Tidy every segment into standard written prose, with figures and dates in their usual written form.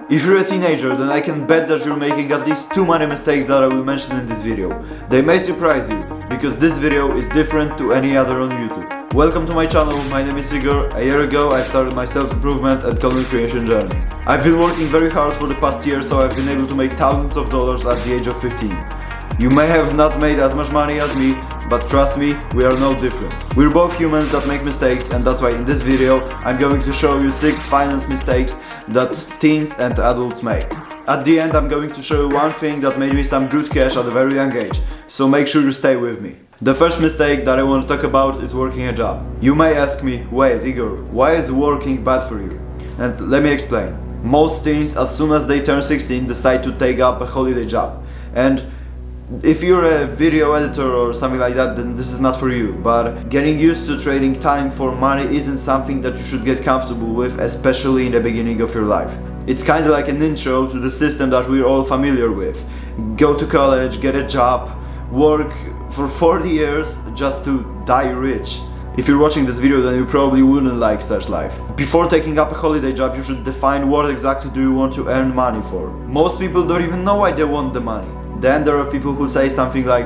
If you're a teenager, then I can bet that you're making at least 2 money mistakes that I will mention in this video. They may surprise you, because this video is different to any other on YouTube. Welcome to my channel, my name is Igor. A year ago I started my self-improvement and content creation journey. I've been working very hard for the past year, so I've been able to make thousands of dollars at the age of 15. You may have not made as much money as me, but trust me, we are no different. We're both humans that make mistakes, and that's why in this video I'm going to show you 6 finance mistakes that teens and adults make. At the end I'm going to show you one thing that made me some good cash at a very young age, so make sure you stay with me. The first mistake that I want to talk about is working a job. You may ask me, wait Igor, why is working bad for you? And let me explain. Most teens, as soon as they turn 16, decide to take up a holiday job. And if you're a video editor or something like that, then this is not for you. But getting used to trading time for money isn't something that you should get comfortable with, especially in the beginning of your life. It's kind of like an intro to the system that we're all familiar with. Go to college, get a job, work for 40 years just to die rich. If you're watching this video, then you probably wouldn't like such life. Before taking up a holiday job, you should define what exactly do you want to earn money for. Most people don't even know why they want the money. Then there are people who say something like,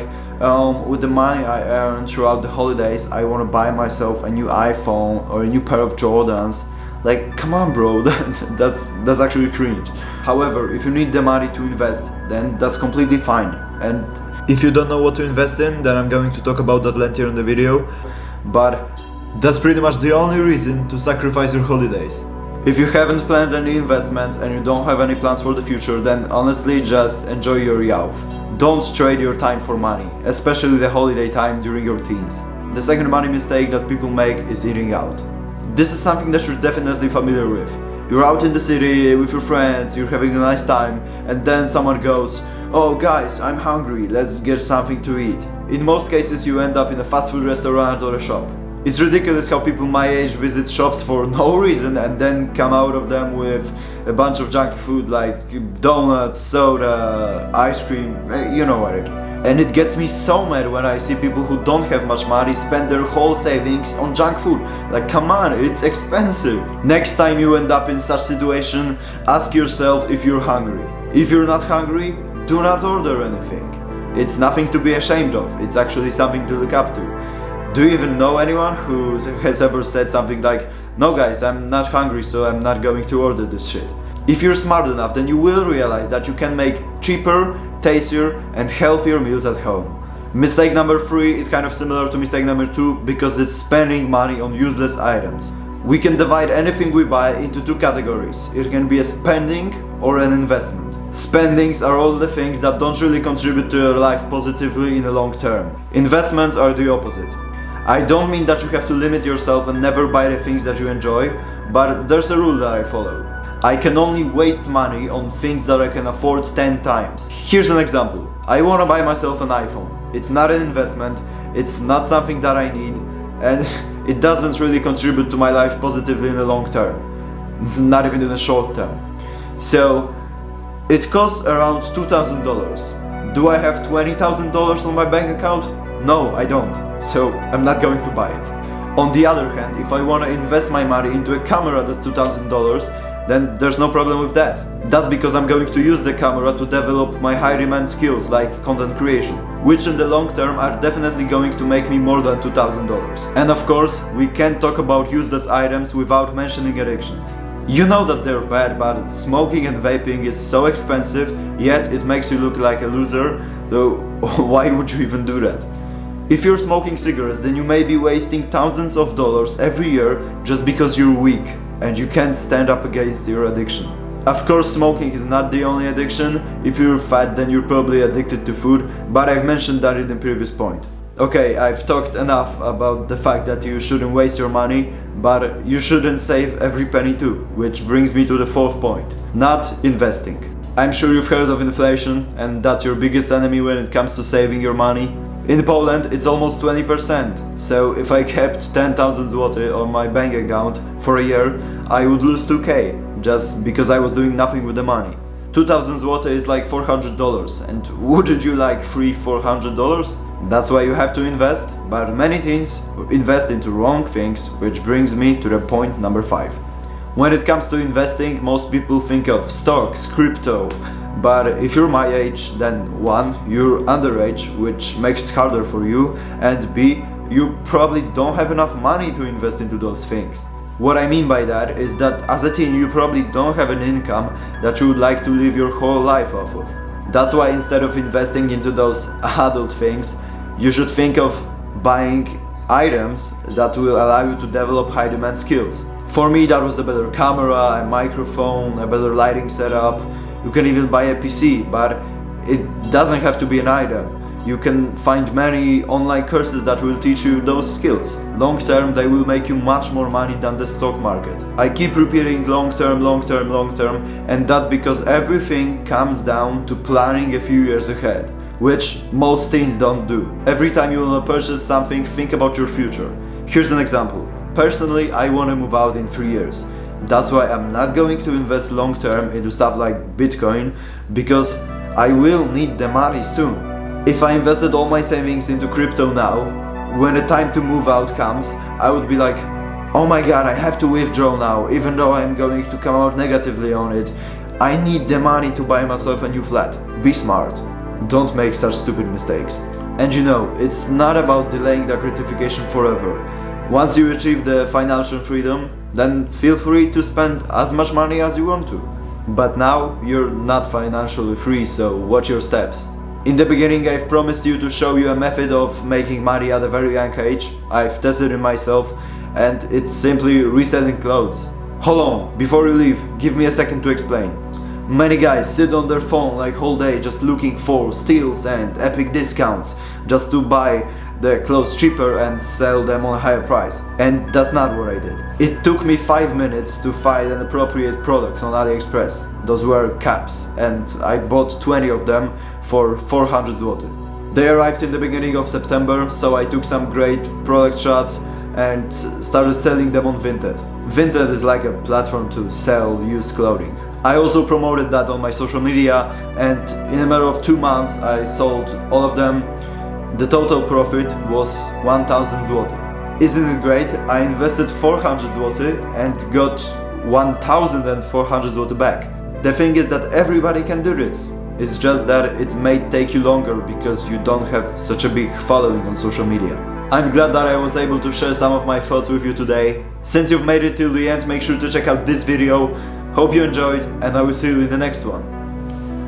with the money I earn throughout the holidays, I want to buy myself a new iPhone or a new pair of Jordans. Like, come on bro, that's actually cringe. However, if you need the money to invest, then that's completely fine. And if you don't know what to invest in, then I'm going to talk about that later in the video. But that's pretty much the only reason to sacrifice your holidays. If you haven't planned any investments and you don't have any plans for the future, then honestly just enjoy your youth. Don't trade your time for money, especially the holiday time during your teens. The second money mistake that people make is eating out. This is something that you're definitely familiar with. You're out in the city with your friends, you're having a nice time, and then someone goes, "Oh guys, I'm hungry, let's get something to eat." In most cases you end up in a fast food restaurant or a shop. It's ridiculous how people my age visit shops for no reason and then come out of them with a bunch of junk food like donuts, soda, ice cream, you know what I mean. And it gets me so mad when I see people who don't have much money spend their whole savings on junk food. Like, come on, it's expensive. Next time you end up in such situation, ask yourself if you're hungry. If you're not hungry, do not order anything. It's nothing to be ashamed of, it's actually something to look up to. Do you even know anyone who has ever said something like, "No guys, I'm not hungry, so I'm not going to order this shit"? If you're smart enough, then you will realize that you can make cheaper, tastier and healthier meals at home. Mistake number 3 is kind of similar to mistake number 2 because it's spending money on useless items. We can divide anything we buy into 2 categories. It can be a spending or an investment. Spendings are all the things that don't really contribute to your life positively in the long term. Investments are the opposite. I don't mean that you have to limit yourself and never buy the things that you enjoy, but there's a rule that I follow. I can only waste money on things that I can afford 10 times. Here's an example. I want to buy myself an iPhone. It's not an investment, it's not something that I need, and it doesn't really contribute to my life positively in the long term. Not even in the short term. So, it costs around $2,000. Do I have $20,000 on my bank account? No, I don't. So I'm not going to buy it. On the other hand, if I want to invest my money into a camera that's $2,000, then there's no problem with that. That's because I'm going to use the camera to develop my high demand skills like content creation, which in the long term are definitely going to make me more than $2,000. And of course, we can't talk about useless items without mentioning addictions. You know that they're bad, but smoking and vaping is so expensive, yet it makes you look like a loser, though why would you even do that? If you're smoking cigarettes, then you may be wasting thousands of dollars every year just because you're weak and you can't stand up against your addiction. Of course, smoking is not the only addiction. If you're fat, then you're probably addicted to food, but I've mentioned that in the previous point. Okay, I've talked enough about the fact that you shouldn't waste your money, but you shouldn't save every penny too, which brings me to the 4th point. Not investing. I'm sure you've heard of inflation, and that's your biggest enemy when it comes to saving your money. In Poland, it's almost 20%, so if I kept 10,000 zloty on my bank account for a year, I would lose 2k, just because I was doing nothing with the money. 2,000 zloty is like $400, and wouldn't you like free $400? That's why you have to invest, but many teens invest into wrong things, which brings me to the point number 5. When it comes to investing, most people think of stocks, crypto, but if you're my age, then 1. You're underage, which makes it harder for you, and B. You probably don't have enough money to invest into those things. What I mean by that is that as a teen you probably don't have an income that you would like to live your whole life off of. That's why instead of investing into those adult things, you should think of buying items that will allow you to develop high demand skills. For me that was a better camera, a microphone, a better lighting setup. You can even buy a PC, but it doesn't have to be an item. You can find many online courses that will teach you those skills. Long term, they will make you much more money than the stock market. I keep repeating long term, and that's because everything comes down to planning a few years ahead, which most teens don't do. Every time you want to purchase something, think about your future. Here's an example. Personally, I want to move out in 3 years. That's why I'm not going to invest long term into stuff like Bitcoin, because I will need the money soon. If I invested all my savings into crypto now, when the time to move out comes, I would be like, oh my god, I have to withdraw now, even though I'm going to come out negatively on it. I need the money to buy myself a new flat. Be smart. Don't make such stupid mistakes. And you know, it's not about delaying that gratification forever. Once you achieve the financial freedom, then feel free to spend as much money as you want to. But now, you're not financially free, so watch your steps. In the beginning, I've promised you to show you a method of making money at a very young age. I've tested it myself, and it's simply reselling clothes. Hold on, before you leave, give me a second to explain. Many guys sit on their phone like whole day just looking for steals and epic discounts just to buy the clothes cheaper and sell them on a higher price. And that's not what I did. It took me 5 minutes to find an appropriate product on AliExpress. Those were caps, and I bought 20 of them for 400 zł. They arrived in the beginning of September, so I took some great product shots and started selling them on Vinted. Vinted is like a platform to sell used clothing. I also promoted that on my social media, and in a matter of 2 months I sold all of them. The total profit was 1000 zł. Isn't it great? I invested 400 zł and got 1400 zł back. The thing is that everybody can do this. It's just that it may take you longer because you don't have such a big following on social media. I'm glad that I was able to share some of my thoughts with you today. Since you've made it till the end, make sure to check out this video. Hope you enjoyed, and I will see you in the next one.